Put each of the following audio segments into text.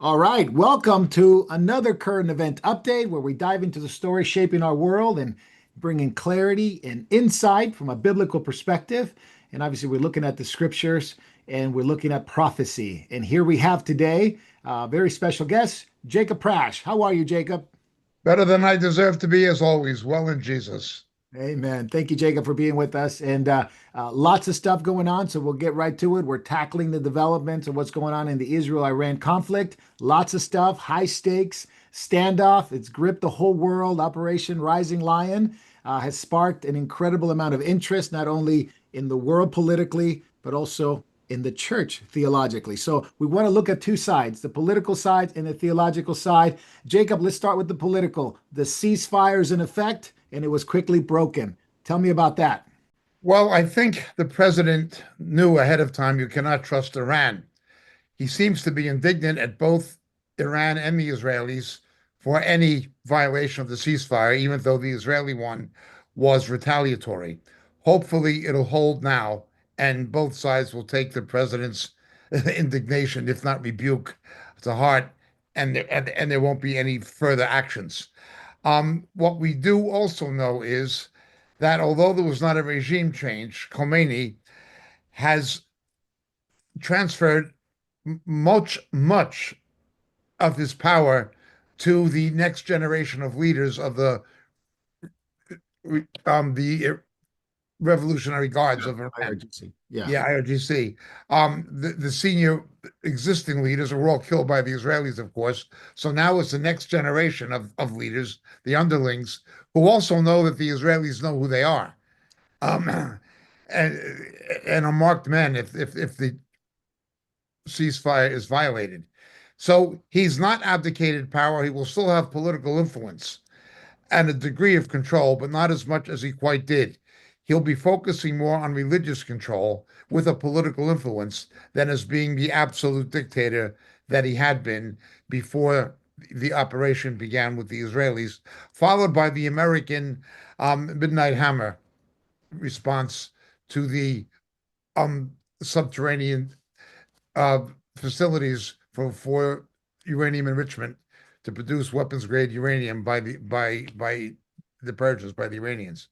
All right, welcome to another current event update where we dive into the story shaping our world and bringing clarity and insight from a biblical perspective. And obviously, we're looking at the scriptures and we're looking at prophecy. And here we have today a very special guest, Jacob Prash. How are you, Jacob? Better than I deserve to be, as always. Well in Jesus. Amen. Thank you, Jacob, for being with us. And lots of stuff going on, so we'll get right to it. We're tackling the developments of what's going on in the Israel-Iran conflict. Lots of stuff, high stakes, standoff. It's gripped the whole world. Operation Rising Lion has sparked an incredible amount of interest, not only in the world politically, but also in the church theologically. So we want to look at two sides, the political side and the theological side. Jacob, let's start with the political. The ceasefire is in effect and it was quickly broken. Tell me about that. Well, I think the president knew ahead of time you cannot trust Iran. He seems to be indignant at both Iran and the Israelis for any violation of the ceasefire, even though the Israeli one was retaliatory. Hopefully, it'll hold now, and both sides will take the president's indignation, if not rebuke, to heart, and there won't be any further actions. What we do also know is that although there was not a regime change, Khomeini has transferred much of his power to the next generation of leaders of the Revolutionary Guards Yeah, of Iran. IRGC. Yeah. Yeah, IRGC. The senior existing leaders were all killed by the Israelis, of course. So now it's the next generation of leaders, the underlings, who also know that the Israelis know who they are, um, and and are marked men if the ceasefire is violated. So he's not abdicated power. He will still have political influence and a degree of control, but not as much as he quite did. He'll be focusing more on religious control with a political influence than as being the absolute dictator that he had been before the operation began with the Israelis, followed by the American Midnight Hammer response to the subterranean uh, facilities for uranium enrichment to produce weapons grade uranium by the Persians, by the Iranians.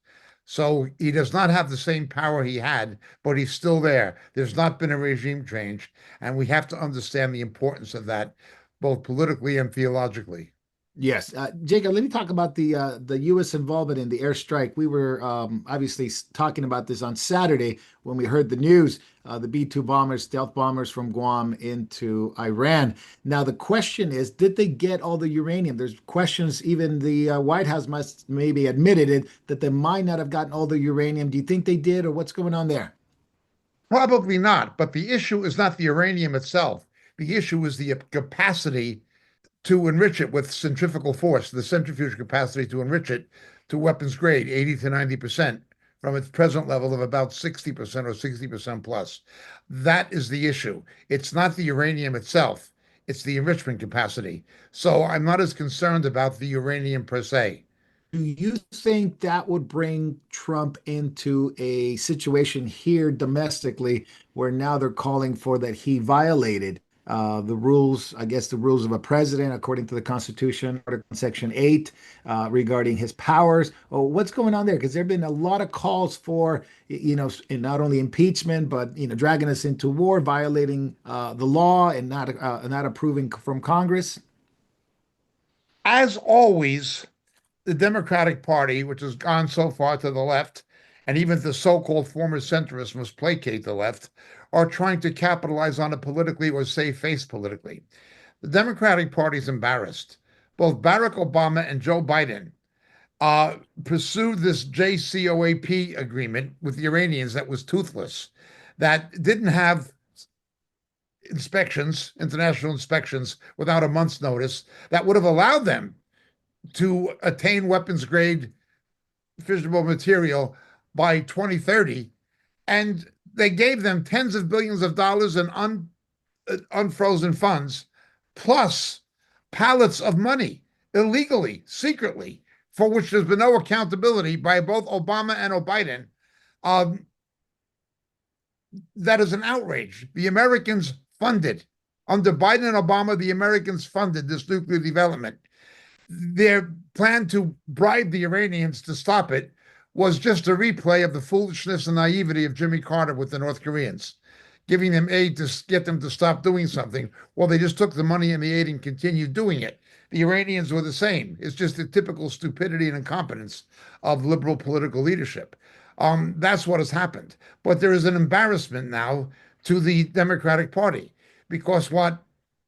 So he does not have the same power he had, but he's still there. There's not been a regime change, and we have to understand the importance of that, both politically and theologically. Yes, Jacob. Let me talk about the U.S. involvement in the airstrike. We were obviously talking about this on Saturday when we heard the news. The B-2 bombers, stealth bombers from Guam into Iran. Now the question is, did they get all the uranium? There's questions. Even the White House must maybe admitted it that they might not have gotten all the uranium. Do you think they did, or what's going on there? Probably not, but the issue is not the uranium itself. The issue is the capacity to enrich it with centrifugal force, the centrifuge capacity to enrich it to weapons grade, 80 to 90% from its present level of about 60% or 60% plus. That is the issue. It's not the uranium itself, it's the enrichment capacity. So I'm not as concerned about the uranium per se. Do you think that would bring Trump into a situation here domestically where now they're calling for that he violated the rules, I guess the rules of a president according to the Constitution, Article Section 8, regarding his powers? Oh, what's going on there? Because there have been a lot of calls for, not only impeachment, but, dragging us into war, violating the law and not approving from Congress. As always, the Democratic Party, which has gone so far to the left, and even the so-called former centrists must placate the left, are trying to capitalize on it politically or save face politically. The Democratic Party is embarrassed. Both Barack Obama and Joe Biden pursued this JCPOA agreement with the Iranians that was toothless, that didn't have inspections, international inspections, without a month's notice, that would have allowed them to attain weapons grade fissionable material by 2030. And they gave them tens of billions of dollars in unfrozen funds, plus pallets of money illegally, secretly, for which there's been no accountability by both Obama and Biden. Um, that is an outrage. The Americans funded Under Biden and Obama, the Americans funded this nuclear development. Their plan to bribe the Iranians to stop it was just a replay of the foolishness and naivety of Jimmy Carter with the North Koreans, giving them aid to get them to stop doing something. Well, they just took the money and the aid and continued doing it. The Iranians were the same. It's just the typical stupidity and incompetence of liberal political leadership. That's what has happened. But there is an embarrassment now to the Democratic Party because what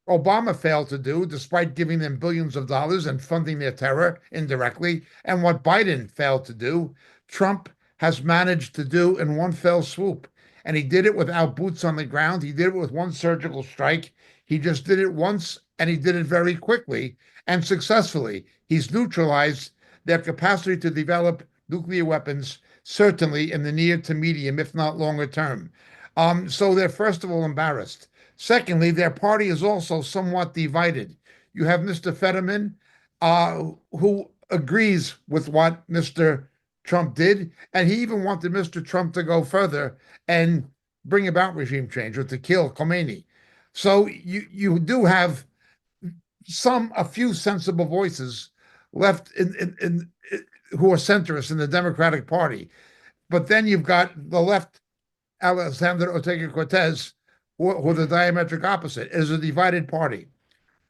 Obama failed to do, despite giving them billions of dollars and funding their terror indirectly, and what Biden failed to do, Trump has managed to do in one fell swoop. And he did it without boots on the ground. He did it with one surgical strike. He just did it once and he did it very quickly and successfully. He's neutralized their capacity to develop nuclear weapons, certainly in the near to medium, if not longer term. So they're first of all embarrassed. Secondly, their party is also somewhat divided. You have Mr. Fetterman, who agrees with what Mr. Trump did, and he even wanted Mr. Trump to go further and bring about regime change or to kill Khomeini. So you do have a few sensible voices left in who are centrists in the Democratic Party, but then you've got the left, Alexander Ortega Cortez, who are the diametric opposite. It is a divided party.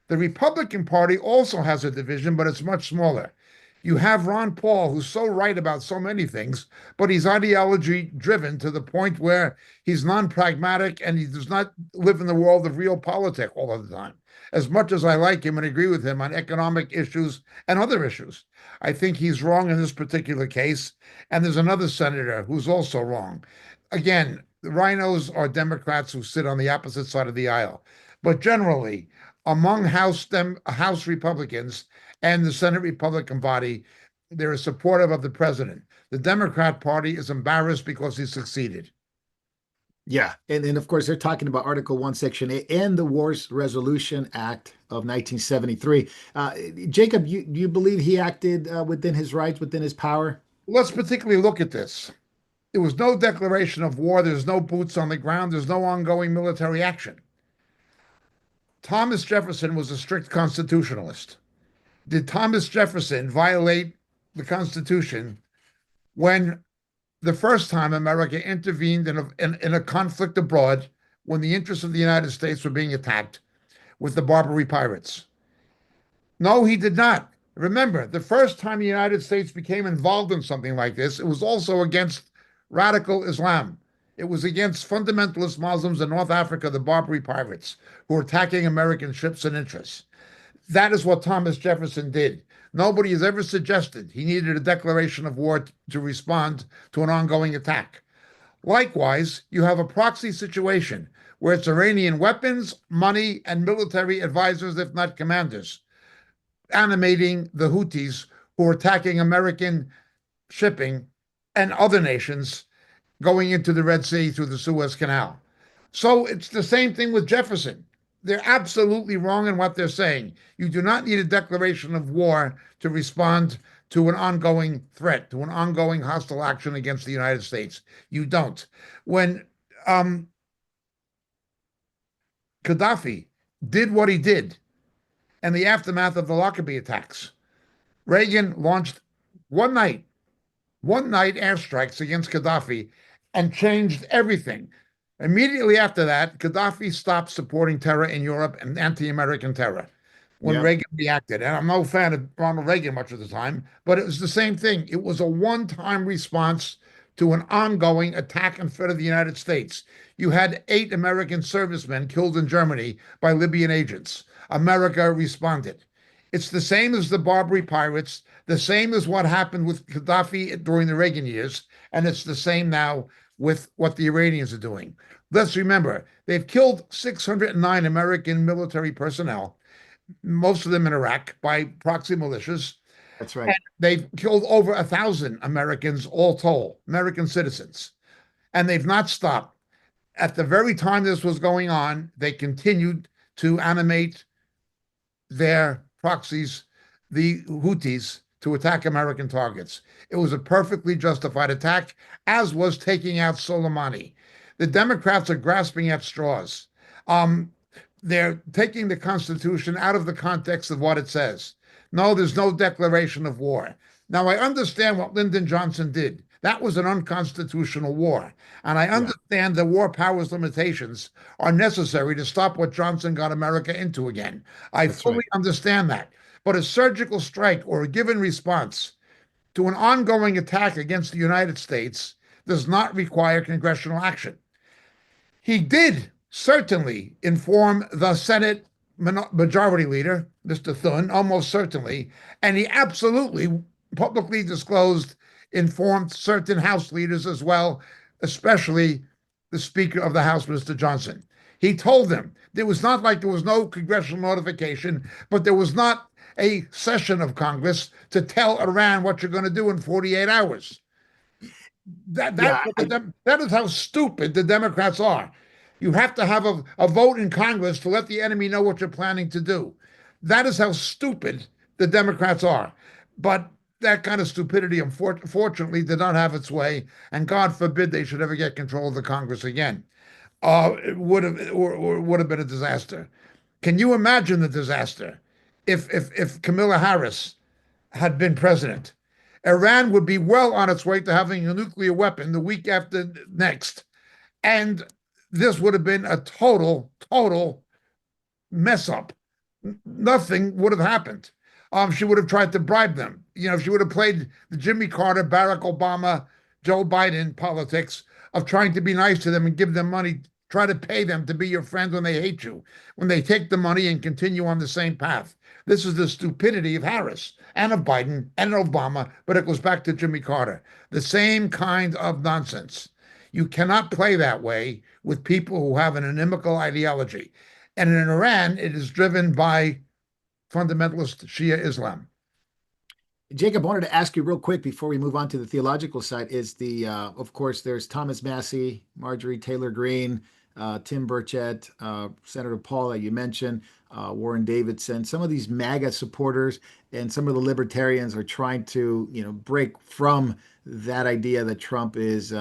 The Republican Party also has a division, but it's much smaller. You have Ron Paul, who's so right about so many things, but he's ideology driven to the point where he's non pragmatic and he does not live in the world of real politics all of the time. As much as I like him and agree with him on economic issues and other issues, I think he's wrong in this particular case. And there's another senator who's also wrong. Again, the rhinos are Democrats who sit on the opposite side of the aisle. But generally, among House Republicans and the Senate Republican body, they're supportive of the president. The Democrat Party is embarrassed because he succeeded. Yeah, and of course they're talking about Article 1, Section 8 and the Wars Resolution Act of 1973. Jacob, you believe he acted within his rights, within his power? Let's particularly look at this. There was no declaration of war. There's no boots on the ground. There's no ongoing military action. Thomas Jefferson was a strict constitutionalist. Did Thomas Jefferson violate the Constitution when the first time America intervened in a conflict abroad when the interests of the United States were being attacked with the Barbary pirates? No, he did not. Remember, the first time the United States became involved in something like this, it was also against radical Islam. It was against fundamentalist Muslims in North Africa, the Barbary pirates, who were attacking American ships and interests. That is what Thomas Jefferson did. Nobody has ever suggested he needed a declaration of war to respond to an ongoing attack. Likewise, you have a proxy situation where it's Iranian weapons, money, and military advisors, if not commanders, animating the Houthis who are attacking American shipping and other nations going into the Red Sea through the Suez Canal. So it's the same thing with Jefferson. They're absolutely wrong in what they're saying. You do not need a declaration of war to respond to an ongoing threat, to an ongoing hostile action against the United States. You don't. When Gaddafi did what he did in the aftermath of the Lockerbie attacks, Reagan launched one night airstrikes against Gaddafi and changed everything. Immediately after that, Gaddafi stopped supporting terror in Europe and anti-American terror when Yeah, Reagan reacted. And I'm no fan of Ronald Reagan much of the time, but it was the same thing. It was a one-time response to an ongoing attack and threat of the United States. You had 8 American servicemen killed in Germany by Libyan agents. America responded. It's the same as the Barbary pirates, the same as what happened with Gaddafi during the Reagan years, and it's the same now with what the Iranians are doing. Let's remember, they've killed 609 American military personnel, most of them in Iraq, by proxy militias. that's right. And they've killed over 1,000 Americans, all told, American citizens. And they've not stopped. At the very time this was going on, they continued to animate their proxies, the Houthis, to attack American targets. It was a perfectly justified attack, as was taking out Soleimani. The Democrats are grasping at straws. Um, they're taking the Constitution out of the context of what it says. No, there's no declaration of war. Now, I understand what Lyndon Johnson did. That was an unconstitutional war. And I Yeah, understand the war powers limitations are necessary to stop what Johnson got America into again. I that's right. fully understand that. But a surgical strike or a given response to an ongoing attack against the United States does not require congressional action. He did certainly inform the Senate Majority Leader, Mr. Thune, almost certainly, and he absolutely publicly disclosed, informed certain House leaders as well, especially the Speaker of the House, Mr. Johnson. He told them it was not like there was no congressional notification, but there was not a session of Congress to tell Iran what you're going to do in 48 hours. Yeah, That is how stupid the Democrats are. You have to have a vote in Congress to let the enemy know what you're planning to do. That is how stupid the Democrats are. But that kind of stupidity, unfortunately, did not have its way, and God forbid they should ever get control of the Congress again. It would have been a disaster. Can you imagine the disaster if Kamala Harris had been president? Iran would be well on its way to having a nuclear weapon the week after next. And this would have been a total mess up. Nothing would have happened. She would have tried to bribe them. She would have played the Jimmy Carter, Barack Obama, Joe Biden politics of trying to be nice to them and give them money, try to pay them to be your friend when they hate you, when they take the money and continue on the same path. This is the stupidity of Harris and of Biden and Obama, but it goes back to Jimmy Carter. The same kind of nonsense. You cannot play that way with people who have an inimical ideology. And in Iran, it is driven by fundamentalist Shia Islam. Jacob, I wanted to ask you real quick before we move on to the theological side. Of course, there's Thomas Massey, Marjorie Taylor Greene, Tim Burchett, Senator Paul that you mentioned, Warren Davidson. Some of these MAGA supporters and some of the libertarians are trying to, break from that idea that Trump is,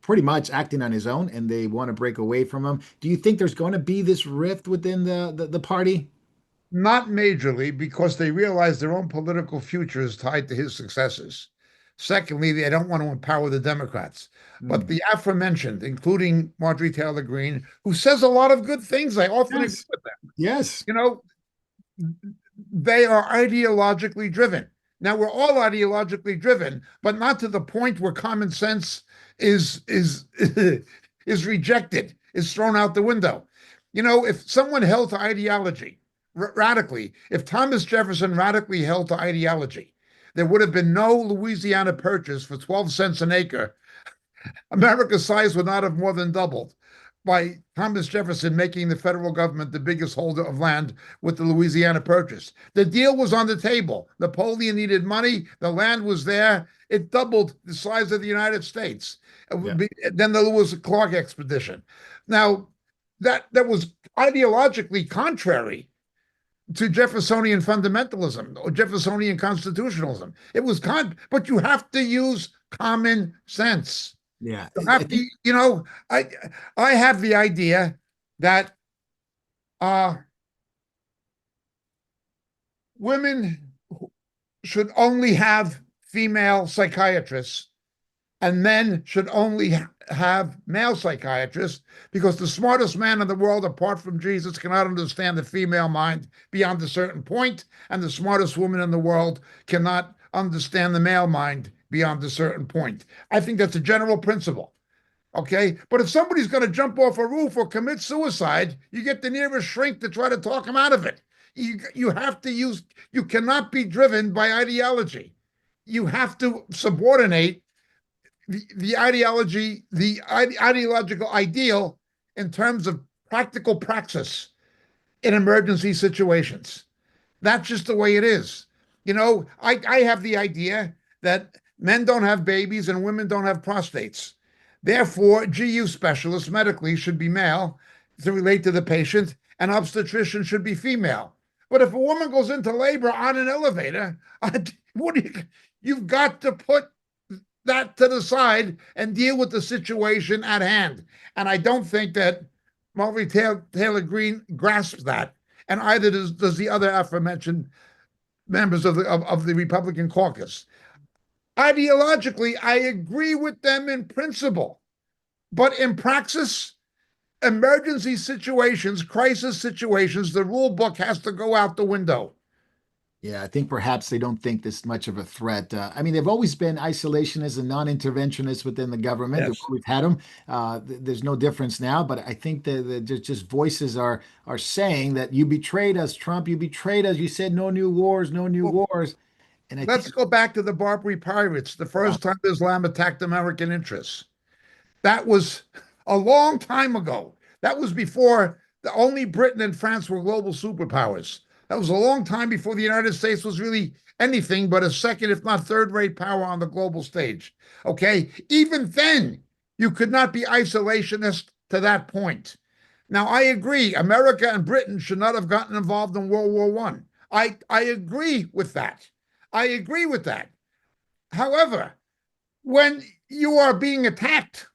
pretty much acting on his own, and they want to break away from him. Do you think there's going to be this rift within the party? Not majorly, because they realize their own political future is tied to his successes. Secondly, they don't want to empower the Democrats. But Hmm. the aforementioned, including Marjorie Taylor Greene, who says a lot of good things, I often agree Yes. with them. Yes. You know, they are ideologically driven. Now we're all ideologically driven, but not to the point where common sense is is rejected, is thrown out the window. If someone held to ideology radically, if Thomas Jefferson radically held to ideology, there would have been no Louisiana Purchase for 12 cents an acre. America's size would not have more than doubled by Thomas Jefferson making the federal government the biggest holder of land with the Louisiana Purchase. The deal was on the table. Napoleon needed money. The land was there. It doubled the size of the United States. Yeah. Then there was a Clark expedition. Now, that was ideologically contrary to Jeffersonian fundamentalism or Jeffersonian constitutionalism. But you have to use common sense. Yeah. You I have to, think you know, I have the idea that uh, women should only have female psychiatrists and men should only have male psychiatrists because the smartest man in the world, apart from Jesus, cannot understand the female mind beyond a certain point, and the smartest woman in the world cannot understand the male mind beyond a certain point. I think that's a general principle. Okay. But if somebody's going to jump off a roof or commit suicide, you get the nearest shrink to try to talk them out of it. You have to use, you cannot be driven by ideology. You have to subordinate the ideology, the ideological ideal in terms of practical praxis in emergency situations. That's just the way it is. I have the idea that men don't have babies and women don't have prostates. Therefore, GU specialists medically should be male to relate to the patient, and obstetrician should be female. But if a woman goes into labor on an elevator, what do you've got to put that to the side and deal with the situation at hand. And I don't think that Taylor Greene grasps that, and either does the other aforementioned members of the Republican caucus. Ideologically, I agree with them in principle, but in praxis, emergency situations, crisis situations, the rule book has to go out the window. Yeah, I think perhaps they don't think this much of a threat. I mean, they've always been isolationists and non-interventionists within the government. Yes. We've had them. There's no difference now, but I think that just voices are saying that you betrayed us, Trump. You betrayed us. You said no new wars, no new Well, wars. And I think, let's go back to the Barbary Pirates, the yeah, first time Islam attacked American interests. That was a long time ago. That was before only Britain and France were global superpowers. That was a long time before the United States was really anything but a second, if not third rate power on the global stage. Okay. Even then, you could not be isolationist to that point. Now, I agree, America and Britain should not have gotten involved in World War One. I agree with that. I agree with that. However, when you are being attacked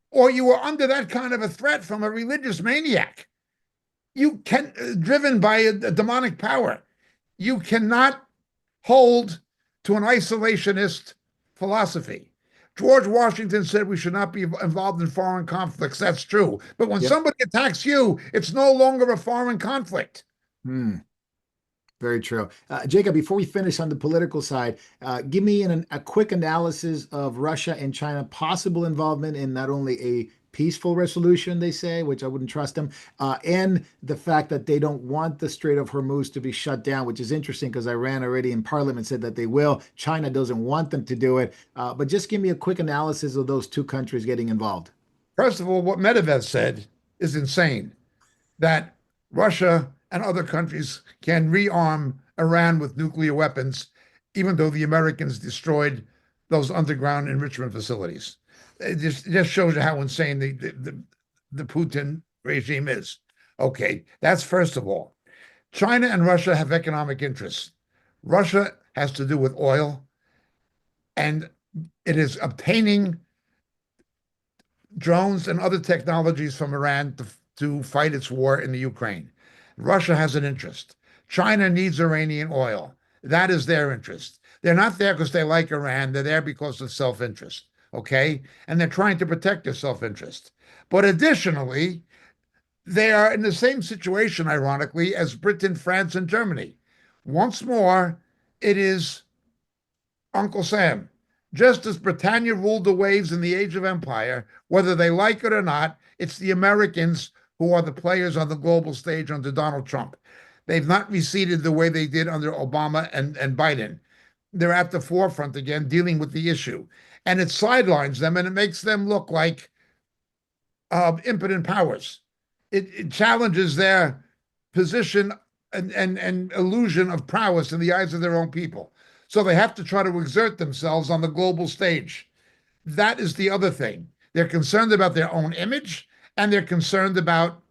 or you are under that kind of a threat from a religious maniac, you can driven by a demonic power, you cannot hold to an isolationist philosophy. George Washington said we should not be involved in foreign conflicts. That's true. But when yep. somebody attacks you, it's no longer a foreign conflict. Hmm. Very true. Jacob, before we finish on the political side, give me a quick analysis of Russia and China possible involvement in not only a peaceful resolution, they say, which I wouldn't trust them, and the fact that they don't want the Strait of Hormuz to be shut down, which is interesting because Iran already in parliament said that they will. China doesn't want them to do it. But just give me a quick analysis of those two countries getting involved. First of all, what Medvedev said is insane, that Russia and other countries can rearm Iran with nuclear weapons, even though the Americans destroyed those underground enrichment facilities. It just shows you how insane the Putin regime is. Okay, that's first of all. China and Russia have economic interests. Russia has to do with oil, and it is obtaining drones and other technologies from Iran to fight its war in the Ukraine. Russia has an interest. China needs Iranian oil. That is their interest. They're not there because they like Iran. They're there because of self-interest. Okay. And they're trying to protect their self-interest. But additionally, they are in the same situation, ironically, as Britain, France, and Germany. Once more, it is Uncle Sam. Just as Britannia ruled the waves in the age of empire, whether they like it or not, it's the Americans who are the players on the global stage under Donald Trump. They've not receded the way they did under Obama and Biden. They're at the forefront again, dealing with the issue. And it sidelines them and it makes them look like impotent powers. It challenges their position and illusion of prowess in the eyes of their own people. So they have to try to exert themselves on the global stage. That is the other thing. They're concerned about their own image and they're concerned about,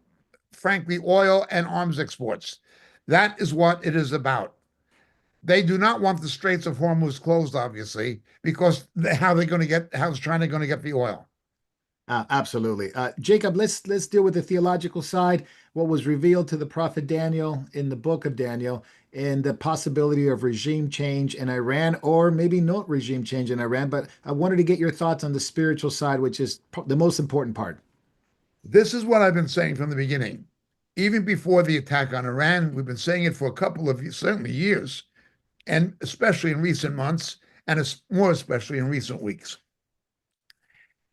frankly, oil and arms exports. That is what it is about. They do not want the Straits of Hormuz closed, obviously, because how's China going to get the oil? Absolutely. Jacob, let's deal with the theological side, what was revealed to the prophet Daniel in the book of Daniel, and the possibility of regime change in Iran, or maybe not regime change in Iran. But I wanted to get your thoughts on the spiritual side, which is the most important part. This is what I've been saying from the beginning. Even before the attack on Iran, we've been saying it for a couple of certainly years, and especially in recent months, and more especially in recent weeks.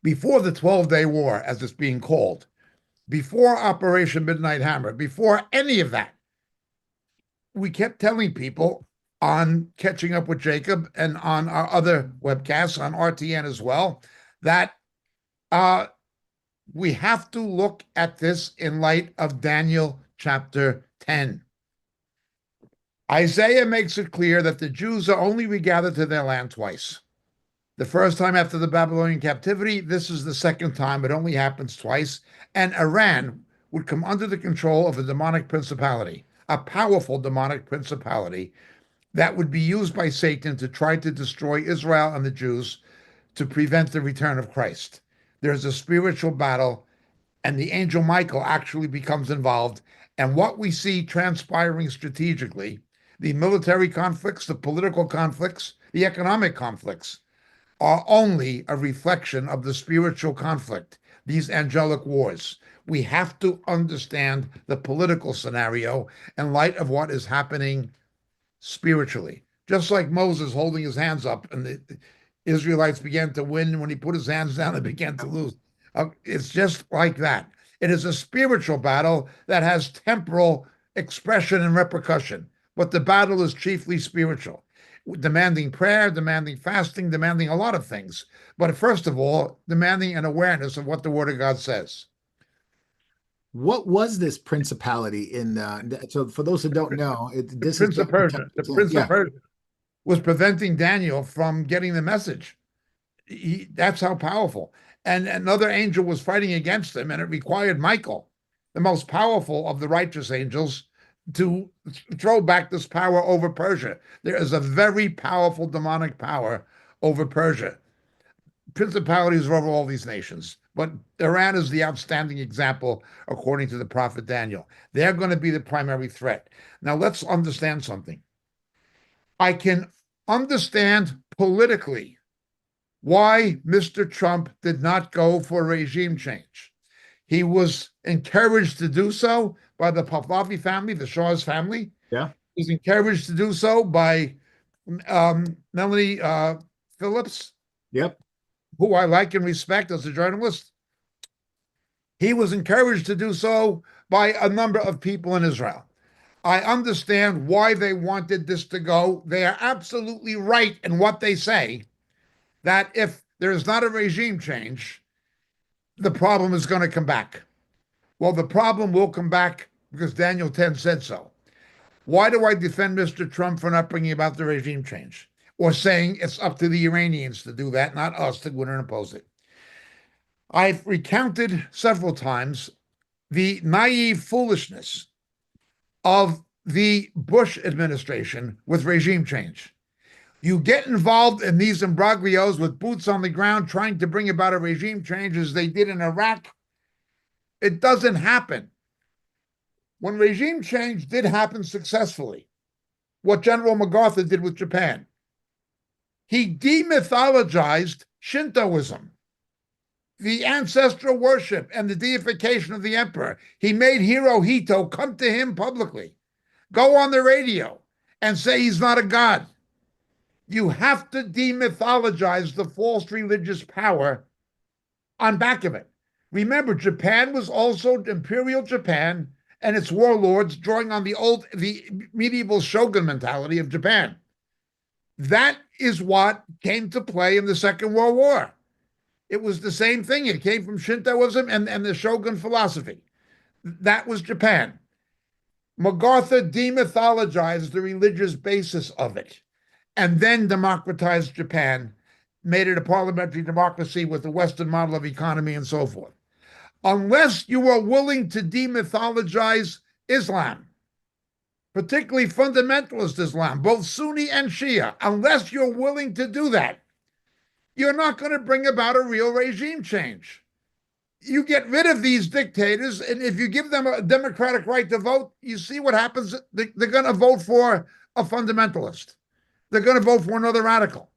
Before the 12-day war, as it's being called, before Operation Midnight Hammer, before any of that, we kept telling people on Catching Up with Jacob and on our other webcasts on RTN as well that uh, we have to look at this in light of Daniel chapter 10. Isaiah makes it clear that the Jews are only regathered to their land twice. The first time after the Babylonian captivity, this is the second time. It only happens twice. And Iran would come under the control of a demonic principality, a powerful demonic principality that would be used by Satan to try to destroy Israel and the Jews to prevent the return of Christ. There's a spiritual battle, and the angel Michael actually becomes involved. And what we see transpiring strategically, the military conflicts, the political conflicts, the economic conflicts, are only a reflection of the spiritual conflict, these angelic wars. We have to understand the political scenario in light of what is happening spiritually. Just like Moses holding his hands up and the Israelites began to win when he put his hands down, they began to lose. It's just like that. It is a spiritual battle that has temporal expression and repercussion, but the battle is chiefly spiritual, demanding prayer, demanding fasting, demanding a lot of things. But first of all, demanding an awareness of what the Word of God says. What was this principality in? So, for those who don't know, The this is Prince of Daniel Persia, chapter the 10. Prince of Yeah, Persia was preventing Daniel from getting the message. That's how powerful. And another angel was fighting against him, and it required Michael, the most powerful of the righteous angels, to throw back this power over Persia. There is a very powerful demonic power over Persia. Principalities are over all these nations, but Iran is the outstanding example, according to the prophet Daniel. They're going to be the primary threat. Now, let's understand something. I can understand politically why Mr. Trump did not go for regime change. He was encouraged to do so by the Pahlavi family, the Shah's family. yeah, He was encouraged to do so by Melanie Phillips, yep. who I like and respect as a journalist. He was encouraged to do so by a number of people in Israel. I understand why they wanted this to go. They are absolutely right in what they say, that if there is not a regime change, the problem is going to come back. Well, the problem will come back because Daniel 10 said so. Why do I defend Mr. Trump for not bringing about the regime change or saying it's up to the Iranians to do that, not us to go in and oppose it? I've recounted several times the naive foolishness of the Bush administration with regime change. You get involved in these imbroglios with boots on the ground trying to bring about a regime change as they did in Iraq. It doesn't happen. When regime change did happen successfully, what General MacArthur did with Japan, he demythologized Shintoism, the ancestral worship and the deification of the emperor. He made Hirohito come to him publicly, go on the radio, and say he's not a god. You have to demythologize the false religious power on back of it. Remember, Japan was also Imperial Japan and its warlords drawing on the medieval shogun mentality of Japan. That is what came to play in the Second World War. It was the same thing. It came from Shintoism and the shogun philosophy. That was Japan. MacArthur demythologized the religious basis of it and then democratized Japan, made it a parliamentary democracy with the Western model of economy and so forth. Unless you are willing to demythologize Islam, particularly fundamentalist Islam, both Sunni and Shia, unless you're willing to do that, you're not going to bring about a real regime change. You get rid of these dictators, and if you give them a democratic right to vote, you see what happens. They're going to vote for a fundamentalist. They're going to vote for another radical.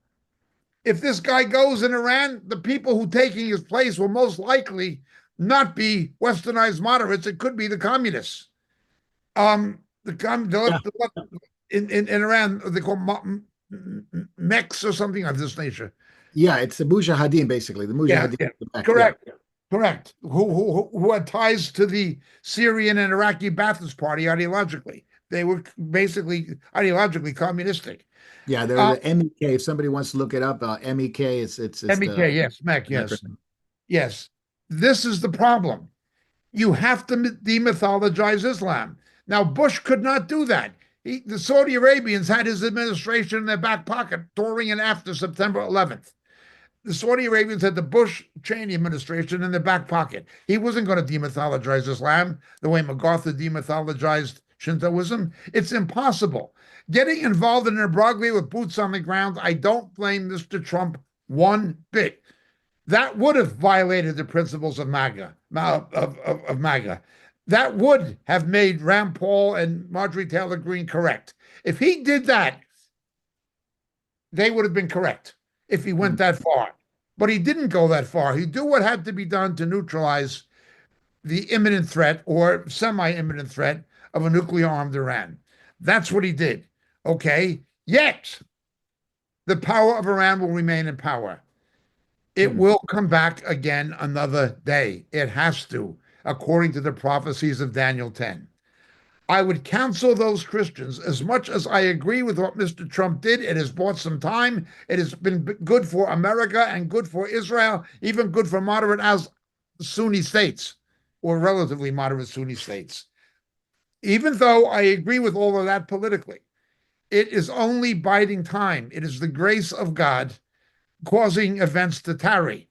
If this guy goes in Iran, the people who taking his place will most likely not be westernized moderates. It could be the communists. Yeah. In Iran, they call mechs or something of this nature. Yeah, it's the Mujahideen, basically. The Yeah, Mujahideen. yeah, Back. Yeah. correct, correct. Who had ties to the Syrian and Iraqi Ba'athist Party ideologically. They were basically ideologically communistic. Yeah, they're Uh, the MEK. If somebody wants to look it up, MEK, it's MEK, the yes, MEK, yes, acronym. yes. This is the problem. You have to demythologize Islam. Now, Bush could not do that. The Saudi Arabians had his administration in their back pocket during and after September 11th. The Saudi Arabians had the Bush Cheney administration in their back pocket. He wasn't going to demythologize Islam the way MacArthur demythologized Shintoism. It's impossible. Getting involved in an imbroglio with boots on the ground, I don't blame Mr. Trump one bit. That would have violated the principles of MAGA, of MAGA. That would have made Rand Paul and Marjorie Taylor Greene correct. If he did that, they would have been correct if he went Hmm. that far. But he didn't go that far. He did what had to be done to neutralize the imminent threat or semi imminent threat of a nuclear armed Iran. That's what he did. Okay. Yet, the power of Iran will remain in power. It Hmm. will come back again another day. It has to, according to the prophecies of Daniel 10. I would counsel those Christians, as much as I agree with what Mr. Trump did, it has bought some time. It has been good for America and good for Israel, even good for moderate as Sunni states or relatively moderate Sunni states. Even though I agree with all of that politically, it is only biding time. It is the grace of God causing events to tarry.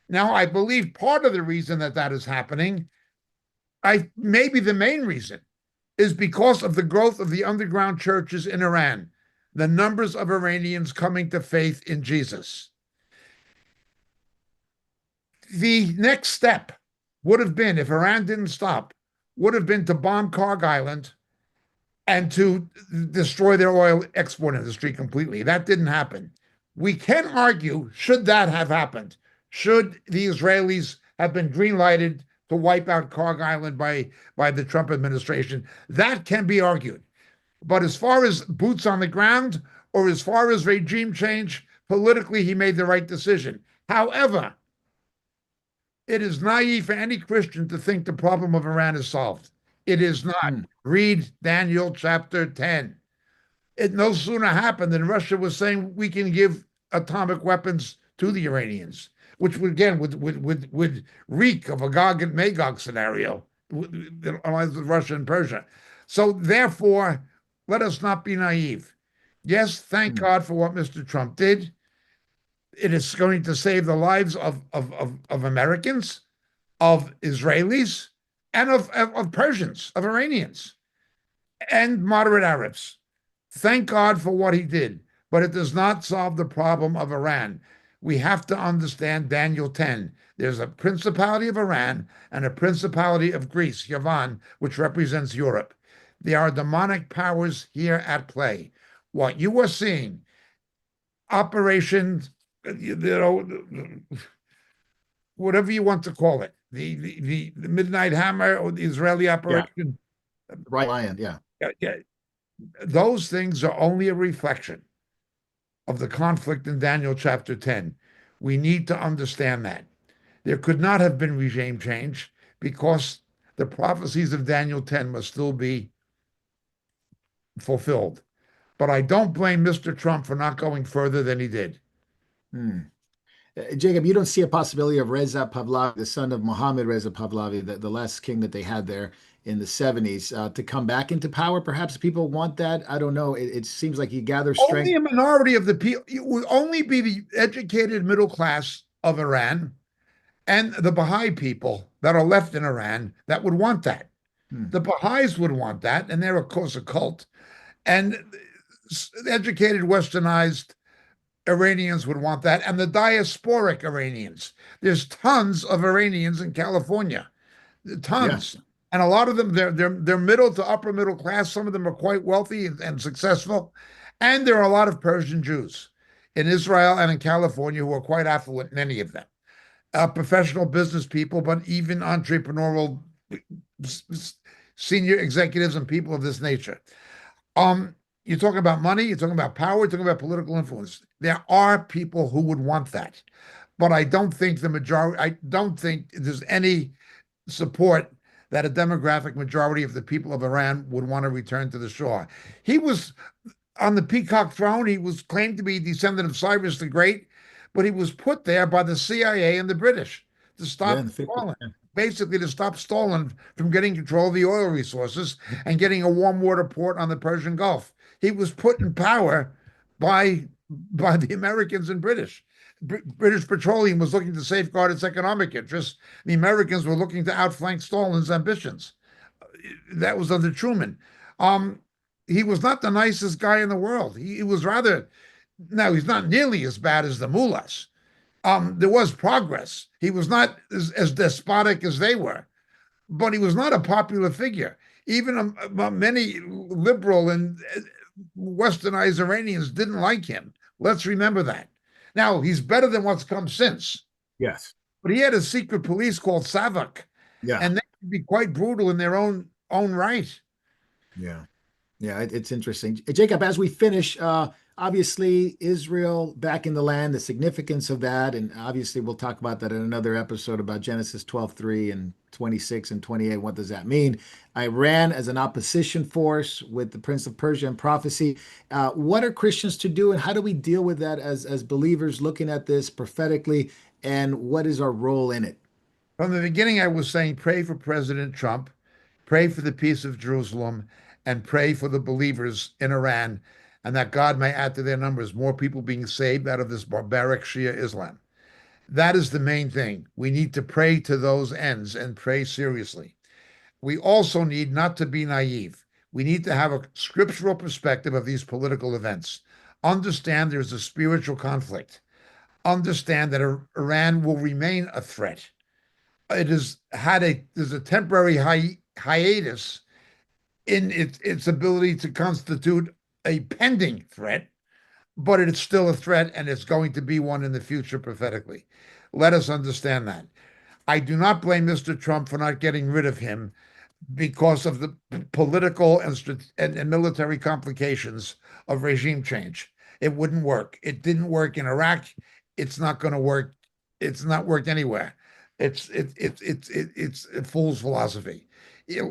Now, I believe part of the reason that that is happening, I maybe the main reason, is because of the growth of the underground churches in Iran, the numbers of Iranians coming to faith in Jesus. The next step would have been, if Iran didn't stop, would have been to bomb Karg Island and to destroy their oil export industry completely. That didn't happen. We can argue, should that have happened? Should the Israelis have been green lighted to wipe out Karg Island by the Trump administration? That can be argued. But as far as boots on the ground or as far as regime change, politically, he made the right decision. However, it is naive for any Christian to think the problem of Iran is solved. It is not. Hmm. Read Daniel chapter 10. It no sooner happened than Russia was saying we can give atomic weapons to the Iranians, which would, again would reek of a Gog and Magog scenario with Russia and Persia. So therefore, let us not be naive. Yes, thank Hmm. God for what Mr. Trump did. It is going to save the lives of Americans, of Israelis, and of Persians, of Iranians, and moderate Arabs. Thank God for what he did, but it does not solve the problem of Iran. We have to understand Daniel 10. There's a principality of Iran and a principality of Greece, Yavan, which represents Europe. There are demonic powers here at play. What you are seeing, Operation, whatever you want to call it, the Midnight Hammer or the Israeli Yeah. operation, Right lion. Yeah. yeah, those things are only a reflection of the conflict in Daniel chapter 10. We need to understand that. There could not have been regime change because the prophecies of Daniel 10 must still be fulfilled. But I don't blame Mr. Trump for not going further than he did. Hmm. Jacob, you don't see a possibility of Reza Pahlavi, the son of Mohammed Reza Pahlavi, the last king that they had there in the 70s, to come back into power? Perhaps people want that. I don't know. It seems like he gathers Only strength. a minority of the people, it would only be the educated middle class of Iran and the Baha'i people that are left in Iran that would want that. Hmm. The Baha'is would want that, and they're, of course, a cult. And educated, westernized Iranians would want that, and the diasporic Iranians. There's tons of Iranians in California, Yeah. tons, and a lot of them they're middle to upper middle class. Some of them are quite wealthy and successful, and there are a lot of Persian Jews in Israel and in California who are quite affluent. Many of them, professional business people, but even entrepreneurial senior executives and people of this nature. You're talking about money, you're talking about power, you're talking about political influence. There are people who would want that, but I don't think the majority, I don't think there's any support that a demographic majority of the people of Iran would want to return to the shore. He was on the peacock throne. He was claimed to be a descendant of Cyrus the Great, but he was put there by the CIA and the British to Yeah. stop Stalin, basically to stop Stalin from getting control of the oil resources and getting a warm water port on the Persian Gulf. He was put in power by the Americans and British. British Petroleum was looking to safeguard its economic interests. The Americans were looking to outflank Stalin's ambitions. That was under Truman. Um, he was not the nicest guy in the world. He was rather, now he's not nearly as bad as the mullahs, There was progress. He was not as despotic as they were, but he was not a popular figure. Even many liberal and westernized Iranians didn't like him. Let's remember that. Now, he's better than what's come since, Yes. but he had a secret police called Savak, Yeah. and they could be quite brutal in their own right. Yeah. Yeah, it's interesting. Jacob, as we finish, obviously Israel back in the land, the significance of that, and obviously we'll talk about that in another episode about Genesis 12:3 and 26 and 28. What does that mean? Iran as an opposition force with the Prince of Persia and prophecy. What are Christians to do, and how do we deal with that as believers looking at this prophetically, and what is our role in it? From the beginning, I was saying pray for President Trump, pray for the peace of Jerusalem, and pray for the believers in Iran, and that God may add to their numbers more people being saved out of this barbaric Shia Islam. That is the main thing. We need to pray to those ends and pray seriously. We also need not to be naive. We need to have a scriptural perspective of these political events. Understand there's a spiritual conflict. Understand that Iran will remain a threat. It has had there's a temporary hiatus in its ability to constitute a pending threat, but it's still a threat and it's going to be one in the future prophetically. Let us understand that. I do not blame Mr. Trump for not getting rid of him because of the political and military complications of regime change. It wouldn't work. It didn't work in Iraq. It's not going to work. It's not worked anywhere. It's a fool's philosophy.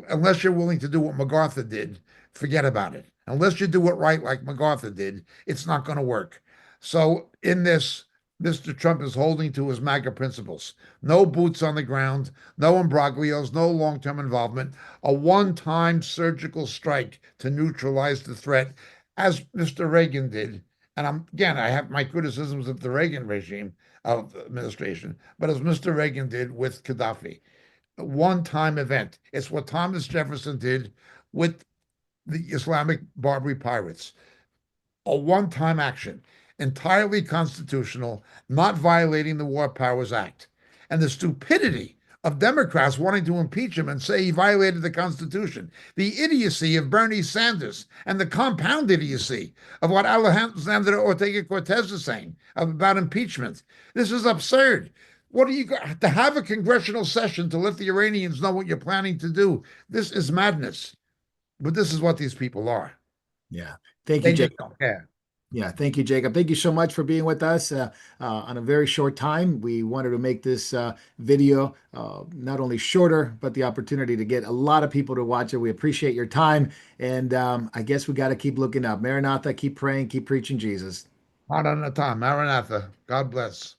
Unless you're willing to do what MacArthur did, forget about it. Unless you do it right like MacArthur did, it's not going to work. So in this, Mr. Trump is holding to his MAGA principles. No boots on the ground, no imbroglios, no long-term involvement, a one-time surgical strike to neutralize the threat, as Mr. Reagan did. And again, I have my criticisms of the Reagan regime of administration, but as Mr. Reagan did with Gaddafi, a one-time event. It's what Thomas Jefferson did with the Islamic Barbary pirates. A one-time action, entirely constitutional, not violating the War Powers Act. And the stupidity of Democrats wanting to impeach him and say he violated the Constitution, the idiocy of Bernie Sanders, and the compound idiocy of what Alexandria Ortega Cortez is saying about impeachment. This is absurd. What do you got to have a congressional session to let the Iranians know what you're planning to do? This is madness. But this is what these people are. Yeah. Thank you, They just Jacob. don't care. Yeah, thank you, Jacob. Thank you so much for being with us on a very short time. We wanted to make this video not only shorter, but the opportunity to get a lot of people to watch it. We appreciate your time. And I guess we got to keep looking up. Maranatha, keep praying, keep preaching Jesus. Maranatha, Maranatha. God bless.